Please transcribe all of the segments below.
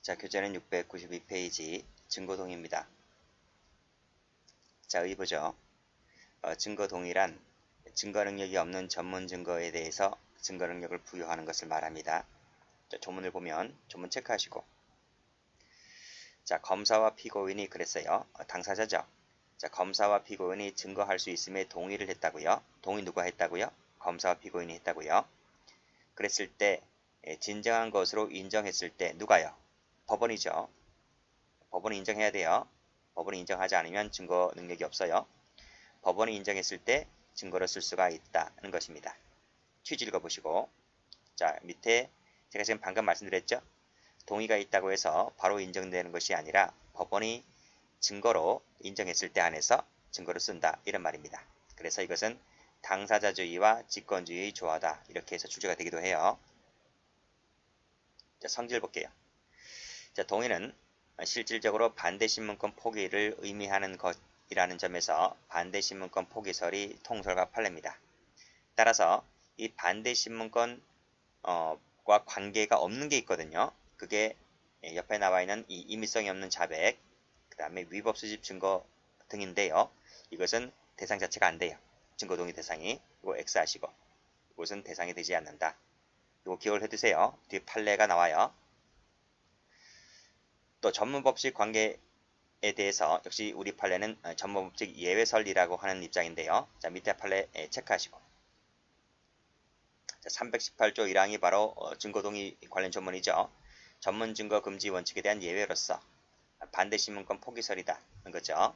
자, 교재는 692페이지 증거동의입니다. 자, 의보죠. 증거동의란 증거능력이 없는 전문 증거에 대해서 증거능력을 부여하는 것을 말합니다. 자, 조문을 보면 조문 체크하시고, 자, 검사와 피고인이 그랬어요. 당사자죠. 자, 검사와 피고인이 증거할 수 있음에 동의를 했다고요. 동의 누가 했다고요? 검사와 피고인이 했다고요. 그랬을 때 진정한 것으로 인정했을 때 누가요? 법원이죠. 법원이 인정해야 돼요. 법원이 인정하지 않으면 증거 능력이 없어요. 법원이 인정했을 때 증거로 쓸 수가 있다는 것입니다. 취지 읽어보시고, 자, 밑에 제가 지금 방금 말씀드렸죠. 동의가 있다고 해서 바로 인정되는 것이 아니라 법원이 증거로 인정했을 때 한해서 증거로 쓴다, 이런 말입니다. 그래서 이것은 당사자주의와 직권주의의 조화다, 이렇게 해서 출제가 되기도 해요. 자, 성질 볼게요. 자, 동의는 실질적으로 반대신문권 포기를 의미하는 것이라는 점에서 반대신문권 포기설이 통설과 판례입니다. 따라서 이 반대신문권과 관계가 없는 게 있거든요. 그게 옆에 나와 있는 이 임의성이 없는 자백, 그 다음에 위법 수집 증거 등인데요. 이것은 대상 자체가 안 돼요. 증거동의 대상이. 이거 X 하시고, 이것은 대상이 되지 않는다. 이거 기억을 해두세요. 뒤에 판례가 나와요. 또 전문법식 관계에 대해서 역시 우리 판례는 전문법식 예외설이라고 하는 입장인데요. 자, 밑에 판례 체크하시고, 자, 318조 1항이 바로 증거동의 관련 조문이죠. 전문증거 금지 원칙에 대한 예외로서 반대신문권 포기설이다 는 거죠.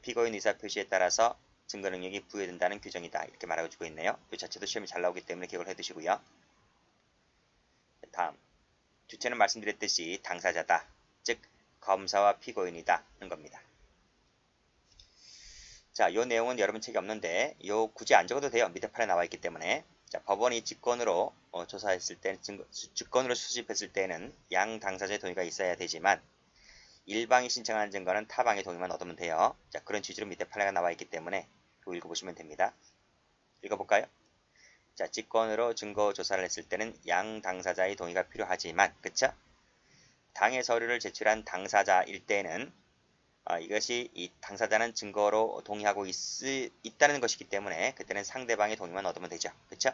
피고인 의사표시에 따라서 증거능력이 부여된다는 규정이다, 이렇게 말하고 주고 있네요. 이 자체도 시험이 잘 나오기 때문에 기억을 해두시고요. 다음, 주체는 말씀드렸듯이 당사자다, 즉 검사와 피고인이다 는 겁니다. 자, 이 내용은 여러분 책이 없는데 요 굳이 안 적어도 돼요. 밑에 판에 나와 있기 때문에. 자, 법원이 직권으로 조사했을 때, 직권으로 수집했을 때는 양 당사자의 동의가 있어야 되지만 일방이 신청한 증거는 타방의 동의만 얻으면 돼요. 자, 그런 취지로 밑에 판례가 나와 있기 때문에 이거 읽어보시면 됩니다. 읽어볼까요? 자, 직권으로 증거 조사를 했을 때는 양 당사자의 동의가 필요하지만, 그쵸? 당해 서류를 제출한 당사자일 때는 이것이 이 당사자는 증거로 동의하고 있다는 것이기 때문에 그때는 상대방의 동의만 얻으면 되죠. 그쵸?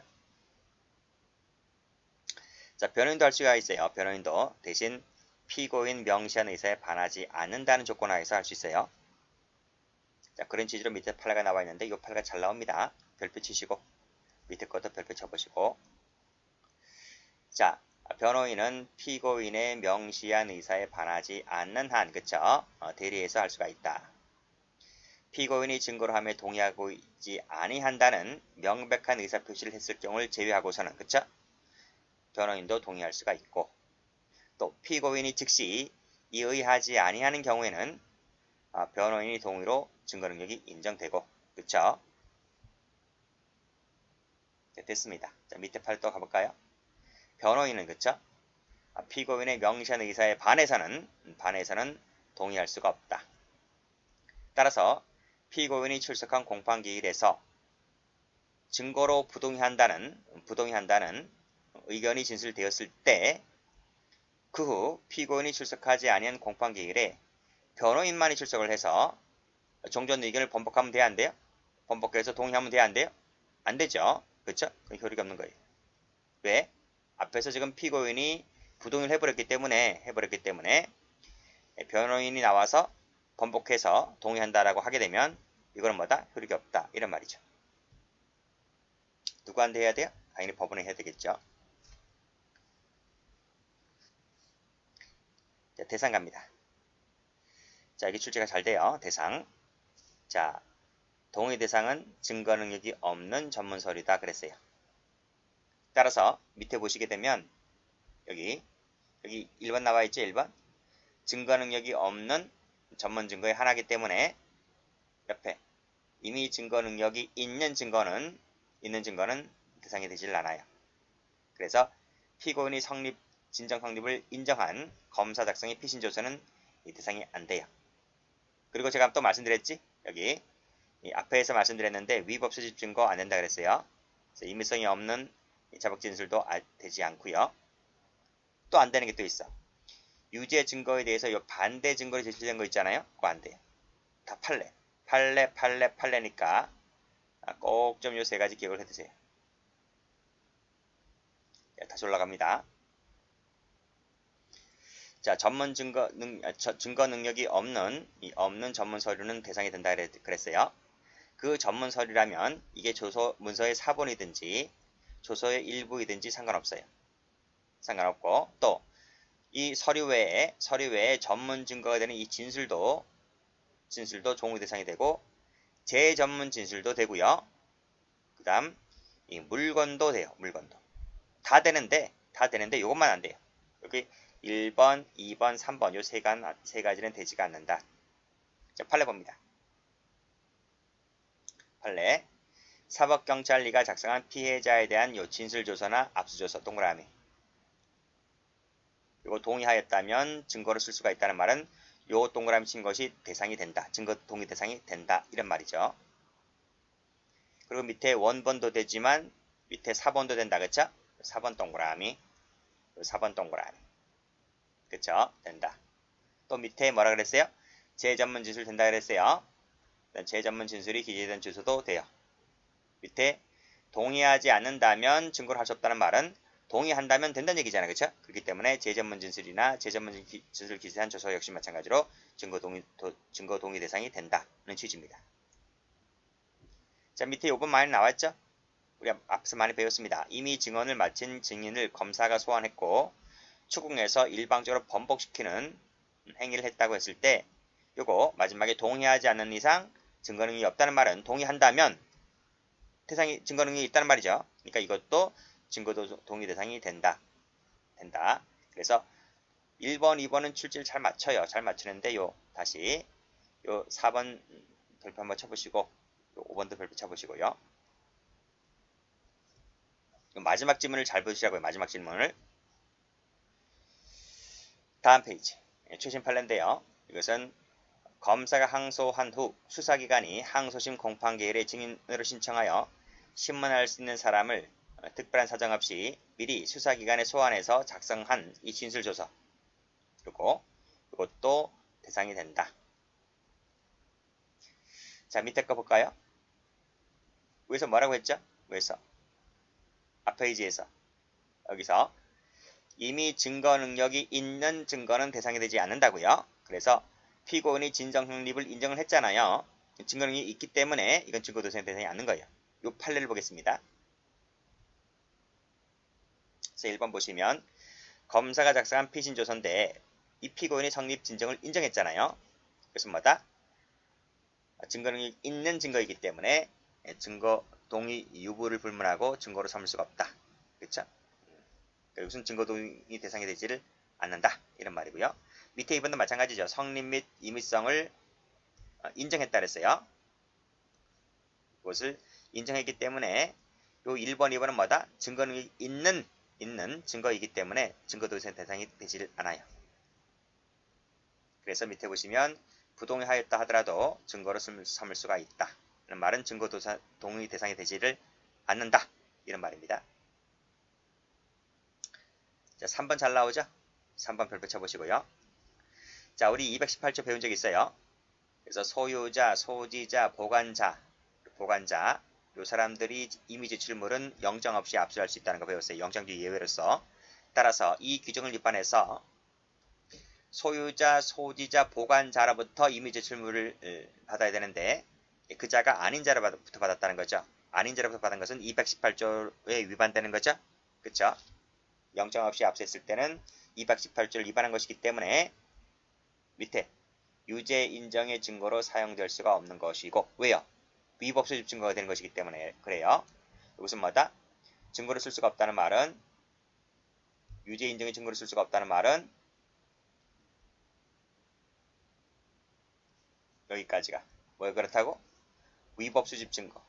자, 변호인도 할 수가 있어요. 변호인도 대신 피고인 명시한 의사에 반하지 않는다는 조건 하에서 할 수 있어요. 자, 그런 취지로 밑에 판례가 나와 있는데 이 판례가 잘 나옵니다. 별표 치시고 밑에 것도 별표 쳐보시고, 자, 변호인은 피고인의 명시한 의사에 반하지 않는 한, 그쵸? 대리해서 할 수가 있다. 피고인이 증거로 함에 동의하고 있지 아니한다는 명백한 의사표시를 했을 경우를 제외하고서는, 그쵸? 변호인도 동의할 수가 있고, 또 피고인이 즉시 이의하지 아니하는 경우에는 변호인이 동의로 증거능력이 인정되고, 그쵸? 네, 됐습니다. 자, 밑에 팔 또 가볼까요? 변호인은, 그쵸? 피고인의 명시한 의사에 반해서는 동의할 수가 없다. 따라서 피고인이 출석한 공판기일에서 증거로 부동의한다는 의견이 진술되었을 때 그 후 피고인이 출석하지 아니한 공판기일에 변호인만이 출석을 해서 종전 의견을 번복하면 돼야 안 돼요? 번복해서 동의하면 돼야 안 돼요? 안 되죠. 그쵸? 그 효력이 없는 거예요. 왜? 앞에서 지금 피고인이 부동의를 해버렸기 때문에 변호인이 나와서 번복해서 동의한다라고 하게 되면 이거는 뭐다? 효력이 없다, 이런 말이죠. 누구한테 해야 돼요? 당연히 법원에 해야 되겠죠. 자, 대상 갑니다. 자, 이게 출제가 잘 돼요. 대상. 자, 동의 대상은 증거 능력이 없는 전문서류다 그랬어요. 따라서 밑에 보시게 되면 여기 1번 나와 있죠. 1번. 증거 능력이 없는 전문 증거의 하나이기 때문에 옆에 이미 증거 능력이 있는 증거는 대상이 되질 않아요. 그래서 피고인이 진정 성립을 인정한 검사 작성의 피신조서는 이 대상이 안 돼요. 그리고 제가 또 말씀드렸지? 여기 이 앞에서 말씀드렸는데 위법 수집 증거 안 된다 그랬어요. 그래서 임의성이 없는 자복 진술도 되지 않고요. 또 안 되는 게 또 있어. 유죄 증거에 대해서 요 반대 증거로 제출된 거 있잖아요. 그거 안 돼요. 다 판례. 판례, 판례, 판례니까 꼭 좀 요 세 가지 기억을 해두세요. 자, 다시 올라갑니다. 자, 증거 능력이 없는 전문 서류는 대상이 된다 그랬어요. 그 전문 서류라면 이게 문서의 사본이든지 조서의 일부이든지 상관없어요. 상관없고 또 이 서류 외에 전문 증거가 되는 이 진술도 종의 대상이 되고 재전문 진술도 되고요. 그 다음 이 물건도 돼요. 물건도. 다 되는데 이것만 안 돼요. 여기 1번, 2번, 3번 요 세 가지는 되지가 않는다. 자, 판례 봅니다. 판례. 사법경찰리가 작성한 피해자에 대한 요 진술조서나 압수조서 동그라미. 이거 동의하였다면 증거로 쓸 수가 있다는 말은 요 동그라미 친 것이 대상이 된다. 증거 동의 대상이 된다. 이런 말이죠. 그리고 밑에 원본도 되지만 밑에 4번도 된다. 그쵸? 4번 동그라미. 4번 동그라미. 그쵸? 된다. 또 밑에 뭐라 그랬어요? 재전문 진술 된다 그랬어요. 재전문 진술이 기재된 주소도 돼요. 밑에 동의하지 않는다면 증거를 할 수 없다는 말은 동의한다면 된다는 얘기잖아요. 그렇죠? 그렇기 때문에 재전문 진술이나 재전문 진술 기재한 조서 역시 마찬가지로 증거 동의 대상이 된다는 취지입니다. 자, 밑에 요번 많이 나왔죠? 우리 앞서 많이 배웠습니다. 이미 증언을 마친 증인을 검사가 소환했고 추궁해서 일방적으로 번복시키는 행위를 했다고 했을 때 요거 마지막에 동의하지 않는 이상 증거 능력이 없다는 말은 동의한다면 증거 능력이 있다는 말이죠. 그러니까 이것도 증거 동의 대상이 된다. 그래서 1번, 2번은 출제를 잘 맞춰요. 잘 맞추는데 다시 4번 별표 한번 쳐보시고 요 5번도 별표 쳐보시고요. 마지막 질문을 잘 보시라고요. 마지막 질문을. 다음 페이지. 최신 판례인데요. 이것은 검사가 항소한 후 수사기관이 항소심 공판계율의 증인으로 신청하여 신문할 수 있는 사람을 특별한 사정 없이 미리 수사기관에 소환해서 작성한 이 진술조서. 그리고 이것도 대상이 된다. 자, 밑에 거 볼까요? 위에서 뭐라고 했죠? 위에서. 앞 페이지에서. 여기서 이미 증거 능력이 있는 증거는 대상이 되지 않는다고요. 그래서 피고인이 진정성립을 인정을 했잖아요. 증거 능력이 있기 때문에 이건 증거 대상이 않는 거예요. 이 판례를 보겠습니다. 그래서 1번 보시면 검사가 작성한 피신조서인데 이 피고인이 성립 진정을 인정했잖아요. 그래서 뭐다? 증거 능력이 있는 증거이기 때문에 증거 동의 유무를 불문하고 증거로 삼을 수가 없다. 그렇죠? 이것은 증거 동의 대상이 되지를 않는다. 이런 말이고요. 밑에 2번도 마찬가지죠. 성립 및 임의성을 인정했다 그랬어요. 그것을 인정했기 때문에 요 1번, 2번은 뭐다? 증거 능력이 있는 증거이기 때문에 증거 동의 대상이 되지를 않아요. 그래서 밑에 보시면 부동의하였다 하더라도 증거로 삼을 수가 있다. 이런 말은 증거 동의 대상이 되지를 않는다. 이런 말입니다. 자, 3번 잘 나오죠? 3번 별표 쳐보시고요. 자, 우리 218조 배운 적 있어요. 그래서 소유자, 소지자, 보관자 요 사람들이 이미 제출물은 영장 없이 압수할 수 있다는 거 배웠어요. 영장주의 예외로서. 따라서 이 규정을 위반해서 소유자, 소지자, 보관자로부터 이미 제출물을 받아야 되는데 그 자가 아닌 자로부터 받았다는 거죠. 아닌 자로부터 받은 것은 218조에 위반되는 거죠. 그쵸? 영장 없이 압수했을 때는 218조를 위반한 것이기 때문에 밑에 유죄 인정의 증거로 사용될 수가 없는 것이고 왜요? 위법 수집 증거가 되는 것이기 때문에 그래요. 이것은 뭐다? 증거를 쓸 수가 없다는 말은 유죄 인정의 증거를 쓸 수가 없다는 말은 여기까지가 뭐 그렇다고? 위법 수집 증거.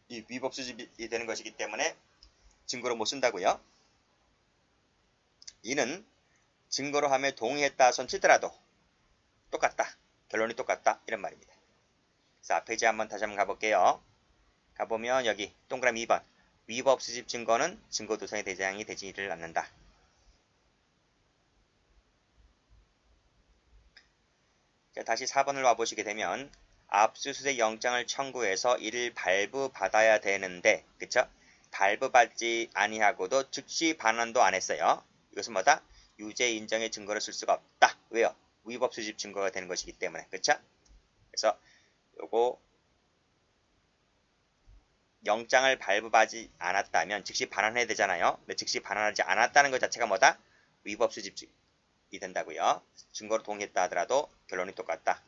이 위법 수집이 되는 것이기 때문에 증거로 못 쓴다고요. 이는 증거로 함에 동의했다 손 치더라도 똑같다. 결론이 똑같다. 이런 말입니다. 그래서 앞 페이지 다시 한번 가볼게요. 가보면 여기 동그라미 2번. 위법 수집 증거는 증거도상의 대상이 되지를 않는다. 자, 다시 4번을 와보시게 되면 압수수색 영장을 청구해서 이를 발부받아야 되는데, 그쵸? 발부받지 아니하고도 즉시 반환도 안 했어요. 이것은 뭐다? 유죄 인정의 증거를 쓸 수가 없다. 왜요? 위법 수집 증거가 되는 것이기 때문에. 그쵸? 그래서 요거 영장을 발부받지 않았다면 즉시 반환해야 되잖아요. 근데 즉시 반환하지 않았다는 것 자체가 뭐다? 위법 수집이 된다고요. 증거로 동의했다 하더라도 결론이 똑같다.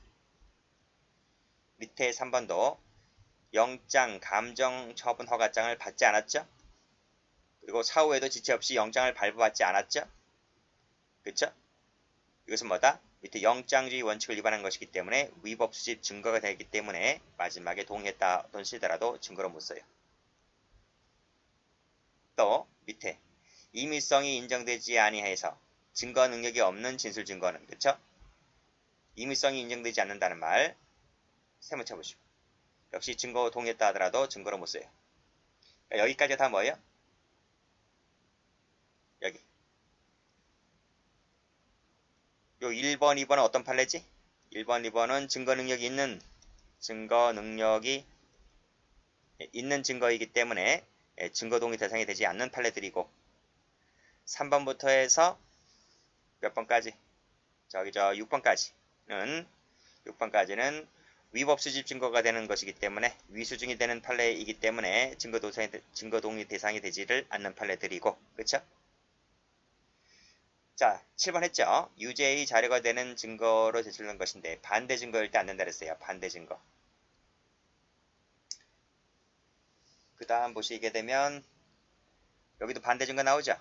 밑에 3번도 영장, 감정 처분 허가장을 받지 않았죠? 그리고 사후에도 지체 없이 영장을 발부받지 않았죠? 그쵸? 이것은 뭐다? 밑에 영장주의 원칙을 위반한 것이기 때문에 위법 수집 증거가 되기 때문에 마지막에 동의했다 돈 쓰더라도 증거로 못 써요. 또 밑에 임의성이 인정되지 아니해서 증거 능력이 없는 진술 증거는, 그쵸? 임의성이 인정되지 않는다는 말 세모 쳐보시고, 역시 증거 동의했다 하더라도 증거로 못 써요. 그러니까 여기까지 다 뭐예요? 여기 요 1번, 2번은 어떤 판례지? 1번, 2번은 증거 능력이 있는 증거이기 때문에 증거 동의 대상이 되지 않는 판례들이고, 3번부터 해서 몇 번까지? 저 6번까지는 위법 수집 증거가 되는 것이기 때문에 위수증이 되는 판례이기 때문에 증거 동의 대상이 되지를 않는 판례들이고, 그쵸? 자, 7번 했죠? 유죄의 자료가 되는 증거로 제출된 것인데 반대 증거일 때 안 된다 그랬어요. 반대 증거. 그 다음 보시게 되면 여기도 반대 증거 나오죠?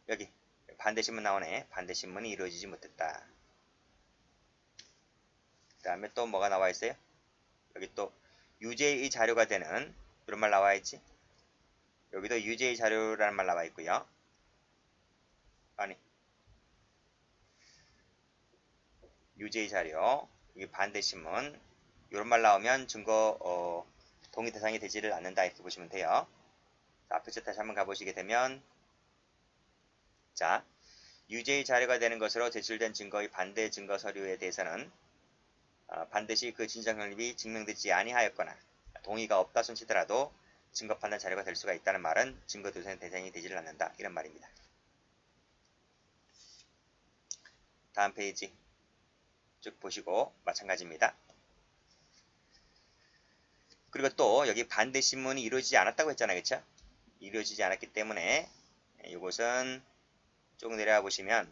여기 반대 신문 나오네. 반대 신문이 이루어지지 못했다. 그 다음에 또 뭐가 나와 있어요? 여기 또 유죄의 자료가 되는 이런 말 나와 있지? 여기도 유죄의 자료라는 말 나와 있고요. 아니, 유죄의 자료, 여기 반대 신문 이런 말 나오면 증거 동의 대상이 되지를 않는다 이렇게 보시면 돼요. 자, 앞에 다시 한번 가보시게 되면, 자, 유죄의 자료가 되는 것으로 제출된 증거의 반대 증거 서류에 대해서는 반드시 그 진정 성립이 증명되지 아니하였거나 동의가 없다 손치더라도 증거 판단 자료가 될 수가 있다는 말은 증거 대상이 되지를 않는다 이런 말입니다. 다음 페이지 쭉 보시고 마찬가지입니다. 그리고 또 여기 반대 신문이 이루어지지 않았다고 했잖아요. 그쵸? 이루어지지 않았기 때문에 이것은 쭉 내려와 보시면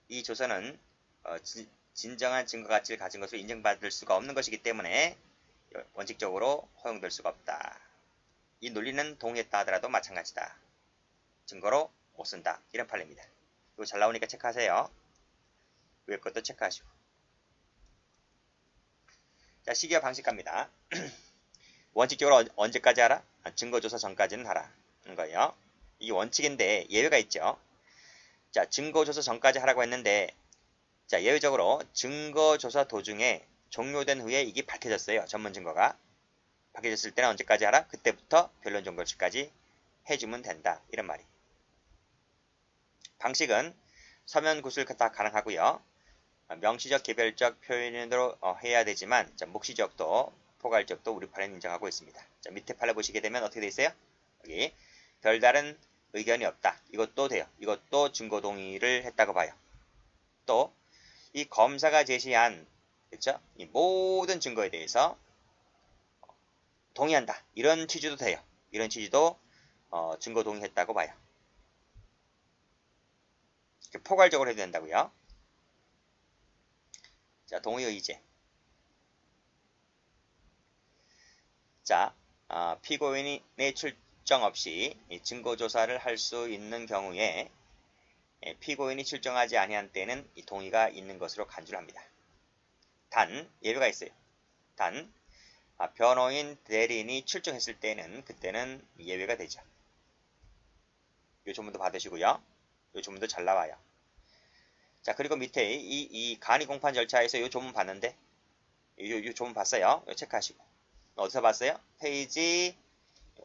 이 조서는 진정한 증거 가치를 가진 것으로 인정받을 수가 없는 것이기 때문에 원칙적으로 허용될 수가 없다. 이 논리는 동의했다 하더라도 마찬가지다. 증거로 못 쓴다. 이런 판례입니다. 이거 잘 나오니까 체크하세요. 위에 것도 체크하시고. 자, 시기와 방식 갑니다. 원칙적으로 언제까지 하라? 증거조사 전까지는 하라. 는 거예요. 이게 원칙인데 예외가 있죠. 자, 증거조사 전까지 하라고 했는데, 자, 예외적으로 증거조사 도중에 종료된 후에 이게 밝혀졌어요. 전문 증거가. 밝혀졌을 때는 언제까지 하라? 그때부터 변론 종결시까지 해주면 된다. 이런 말이. 방식은 서면 구술 다 가능하고요. 명시적, 개별적 표현으로 해야 되지만, 자, 묵시적도, 포괄적도 우리 판례는 인정하고 있습니다. 자, 밑에 판례 보시게 되면 어떻게 돼 있어요? 여기 별다른 의견이 없다. 이것도 돼요. 이것도 증거 동의를 했다고 봐요. 또 이 검사가 제시한, 그렇죠? 이 모든 증거에 대해서 동의한다. 이런 취지도 돼요. 이런 취지도 증거 동의했다고 봐요. 포괄적으로 해도 된다고요. 자, 동의 의제. 자, 피고인의 출정 없이 증거 조사를 할 수 있는 경우에 피고인이 출정하지 아니한 때는 이 동의가 있는 것으로 간주를 합니다. 단 예외가 있어요. 단 변호인 대리인이 출정했을 때는 그때는 예외가 되죠. 이 조문도 받으시고요. 이 조문도 잘 나와요. 자, 그리고 밑에 이 간이 공판 절차에서 이 조문 봤는데 이 조문 봤어요. 이거 체크하시고. 어디서 봤어요? 페이지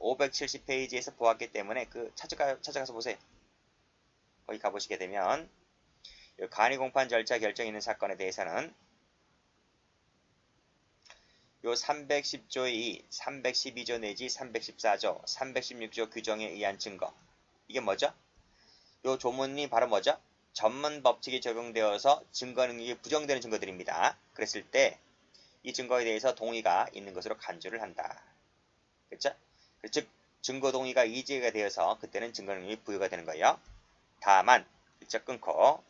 570페이지에서 보았기 때문에 찾아가서 보세요. 거기 가보시게 되면 간이공판 절차 결정이 있는 사건에 대해서는 요 310조의 312조 내지 314조, 316조 규정에 의한 증거. 이게 뭐죠? 요 조문이 바로 뭐죠? 전문 법칙이 적용되어서 증거 능력이 부정되는 증거들입니다. 그랬을 때 이 증거에 대해서 동의가 있는 것으로 간주를 한다. 그렇죠? 즉 증거 동의가 이지가 되어서 그때는 증거 능력이 부여가 되는 거예요. 다만 일적 끊고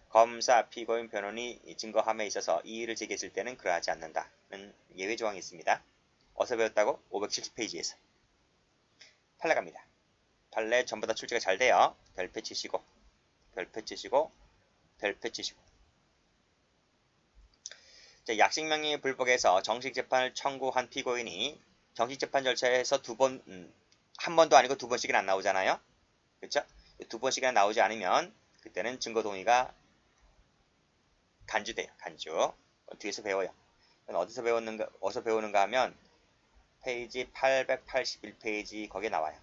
검사, 피고인, 변호인이 증거함에 있어서 이의를 제기했을 때는 그러하지 않는다는 예외 조항이 있습니다. 어디서 배웠다고? 570페이지에서. 판례 갑니다. 판례 전부 다 출제가 잘 돼요. 별표 치시고 별표 치시고 별표 치시고. 자, 약식명령의 불복에서 정식재판을 청구한 피고인이 정식재판 절차에서 한 번도 아니고 두 번씩이나 안 나오잖아요. 그렇죠? 두 번씩이나 나오지 않으면 그때는 증거 동의가 간주돼요. 간주. 뒤에서 배워요. 어디서 배우는가 하면 페이지 881페이지 거기에 나와요.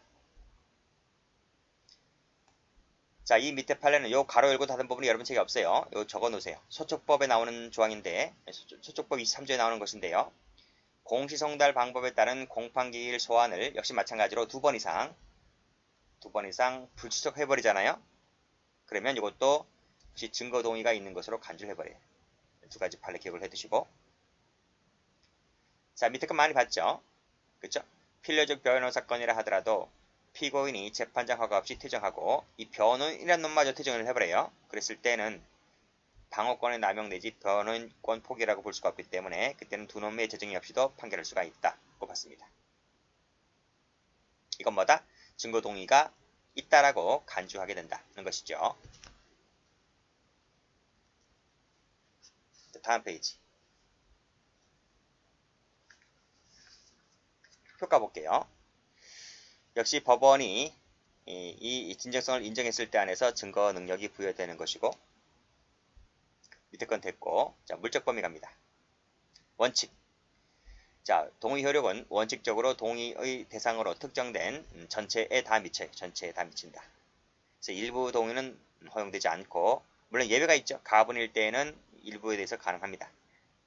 자, 이 밑에 판례는 요 가로 열고 닫은 부분이 여러분 책에 없어요. 요 적어 놓으세요. 소촉법에 나오는 조항인데, 소촉법 23조에 나오는 것인데요. 공시송달 방법에 따른 공판기일 소환을 역시 마찬가지로 두 번 이상 불추적해버리잖아요. 그러면 이것도 역시 증거 동의가 있는 것으로 간주를 해버려요. 두 가지 판례 기억을 해두시고. 자, 밑에 거 많이 봤죠? 그쵸? 필요적 변호 사건이라 하더라도 피고인이 재판장 허가 없이 퇴정하고 이 변호인이라는 놈마저 퇴정을 해버려요. 그랬을 때는 방어권의 남용 내지 변호인권 포기라고 볼 수가 없기 때문에 그때는 두 놈의 재정이 없이도 판결할 수가 있다고 봤습니다. 이건 뭐다? 증거 동의가 있다라고 간주하게 된다는 것이죠. 다음 페이지. 효과 볼게요. 역시 법원이 이 진정성을 인정했을 때 안에서 증거 능력이 부여되는 것이고, 밑에 건 됐고, 자, 물적 범위 갑니다. 원칙. 자, 동의 효력은 원칙적으로 동의의 대상으로 특정된 전체에 다 미쳐요. 전체에 다 미친다. 그래서 일부 동의는 허용되지 않고, 물론 예외가 있죠. 가분일 때에는 일부에 대해서 가능합니다.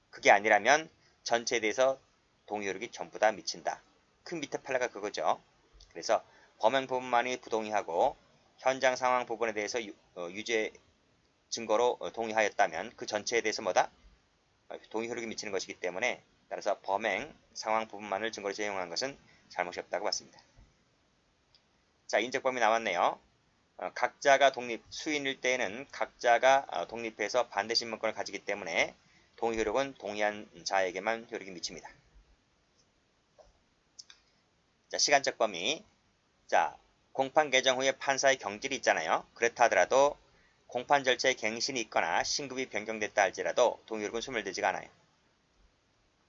그게 아니라면 전체에 대해서 동의 효력이 전부 다 미친다. 그 밑에 판례가 그거죠. 그래서 범행 부분만이 부동의하고 현장 상황 부분에 대해서 유죄 증거로 동의하였다면 그 전체에 대해서 뭐다? 동의 효력이 미치는 것이기 때문에 따라서 범행 상황 부분만을 증거로 제용한 것은 잘못이 없다고 봤습니다. 자, 인적 범위 나왔네요. 각자가 수인일 때에는 각자가 독립해서 반대 신문권을 가지기 때문에 동의 효력은 동의한 자에게만 효력이 미칩니다. 자, 시간적 범위. 자, 공판 개정 후에 판사의 경질이 있잖아요. 그렇다 하더라도 공판 절차에 갱신이 있거나 신급이 변경됐다 할지라도 동의 효력은 소멸되지가 않아요.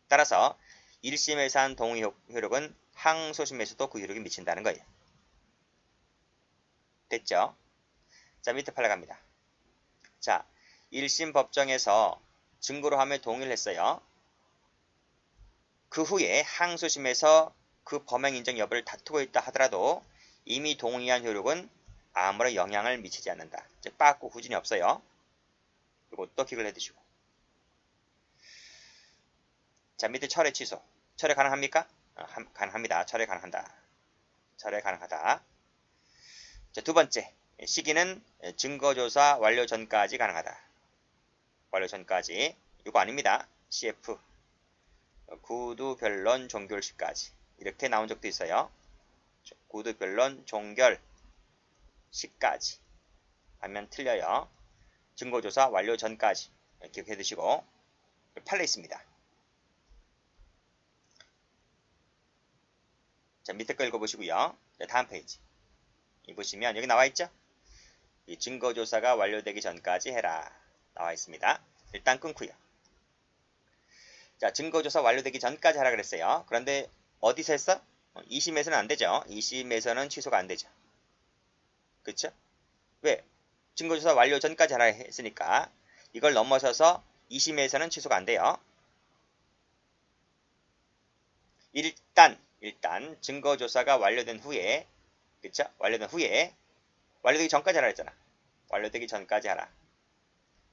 따라서 1심에서 한 동의 효력은 항소심에서도 그 효력이 미친다는 거예요. 됐죠? 자, 밑에 판례 갑니다. 자, 1심 법정에서 증거로 함에 동의를 했어요. 그 후에 항소심에서 그 범행 인정 여부를 다투고 있다 하더라도 이미 동의한 효력은 아무런 영향을 미치지 않는다. 즉, 빠꾸 후진이 없어요. 이것도 기억을 해두시고. 자, 밑에 철회 취소. 철회 가능합니까? 가능합니다. 철회 가능한다. 철회 가능하다. 자, 두 번째. 시기는 증거조사 완료 전까지 가능하다. 완료 전까지. 이거 아닙니다. CF. 구두 변론 종결 시까지. 이렇게 나온 적도 있어요. 구두 변론 종결 시까지 하면 틀려요. 증거조사 완료 전까지 기억해 두시고. 판례 있습니다. 자, 밑에 거 읽어보시고요. 자, 다음 페이지. 이 보시면 여기 나와 있죠? 이 증거조사가 완료되기 전까지 해라. 나와 있습니다. 일단 끊고요. 자, 증거조사 완료되기 전까지 하라 그랬어요. 그런데 어디서 했어? 2심에서는 안 되죠. 2심에서는 취소가 안 되죠. 그쵸? 왜? 증거조사 완료 전까지 하라 했으니까 이걸 넘어서서 2심에서는 취소가 안 돼요. 일단 일단 증거조사가 완료된 후에, 그쵸? 완료되기 전까지 하라 했잖아. 완료되기 전까지 하라.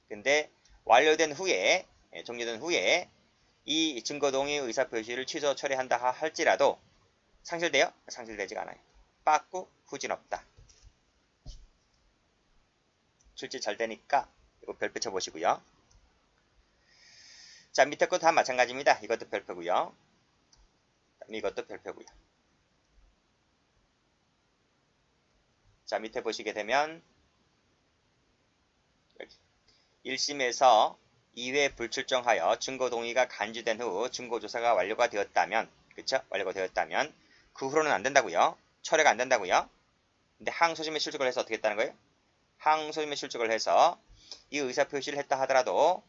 근데 완료된 후에, 종료된 후에 이 증거동의 의사표시를 취소 처리한다 할지라도 상실돼요? 상실되지가 않아요. 빠꾸 후진 없다. 출제 잘 되니까 이거 별표 쳐보시고요. 자, 밑에 것도 다 마찬가지입니다. 이것도 별표고요. 이것도 별표고요. 자, 밑에 보시게 되면 1심에서 2회 불출정하여 증거동의가 간주된 후 증거조사가 완료가 되었다면, 그쵸? 완료가 되었다면 그 후로는 안 된다고요. 철회가 안 된다고요. 근데 항소심에 출석을 해서 어떻게 했다는 거예요? 항소심에 출석을 해서 이 의사표시를 했다 하더라도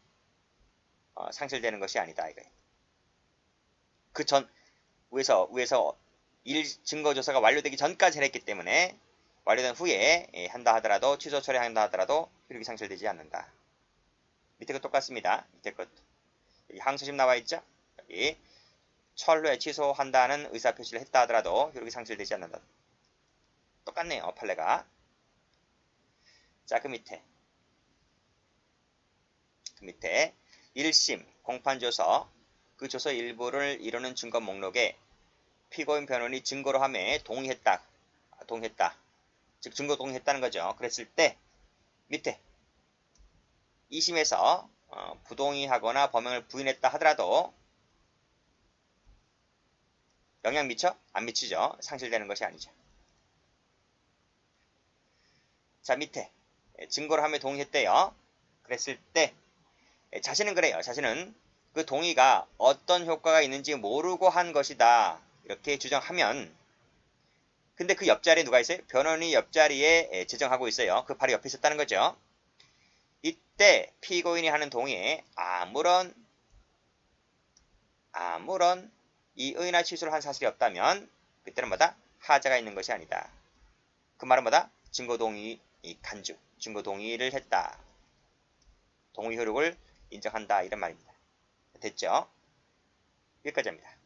상실되는 것이 아니다 이거예요. 그 전 위에서 증거조사가 완료되기 전까지 했기 때문에 완료된 후에 한다 하더라도 취소 처리한다 하더라도 효력이 상실되지 않는다. 밑에 것 똑같습니다. 밑에 것 여기 항소심 나와 있죠? 여기 철회 취소한다는 의사표시를 했다 하더라도 효력이 상실되지 않는다. 똑같네요. 판례가. 자, 그 밑에 1심 공판조서 그 조서 일부를 이루는 증거 목록에 피고인 변호인이 증거로 함에 동의했다. 즉 증거 동의했다는 거죠. 그랬을 때 밑에 2심에서 부동의하거나 범행을 부인했다 하더라도 영향 미쳐? 안 미치죠. 상실되는 것이 아니죠. 자, 밑에 증거로 함에 동의했대요. 그랬을 때 자신은 그래요. 자신은 그 동의가 어떤 효과가 있는지 모르고 한 것이다. 이렇게 주장하면 근데 그 옆자리에 누가 있어요? 변호인이 옆자리에 지정하고 있어요. 그 바로 옆에 있었다는 거죠. 이때 피고인이 하는 동의에 아무런 이의나 취소를 한 사실이 없다면 그때는 뭐다? 하자가 있는 것이 아니다. 그 말은 뭐다? 증거동의 간주, 증거동의를 했다. 동의 효력을 인정한다 이런 말입니다. 됐죠? 여기까지입니다.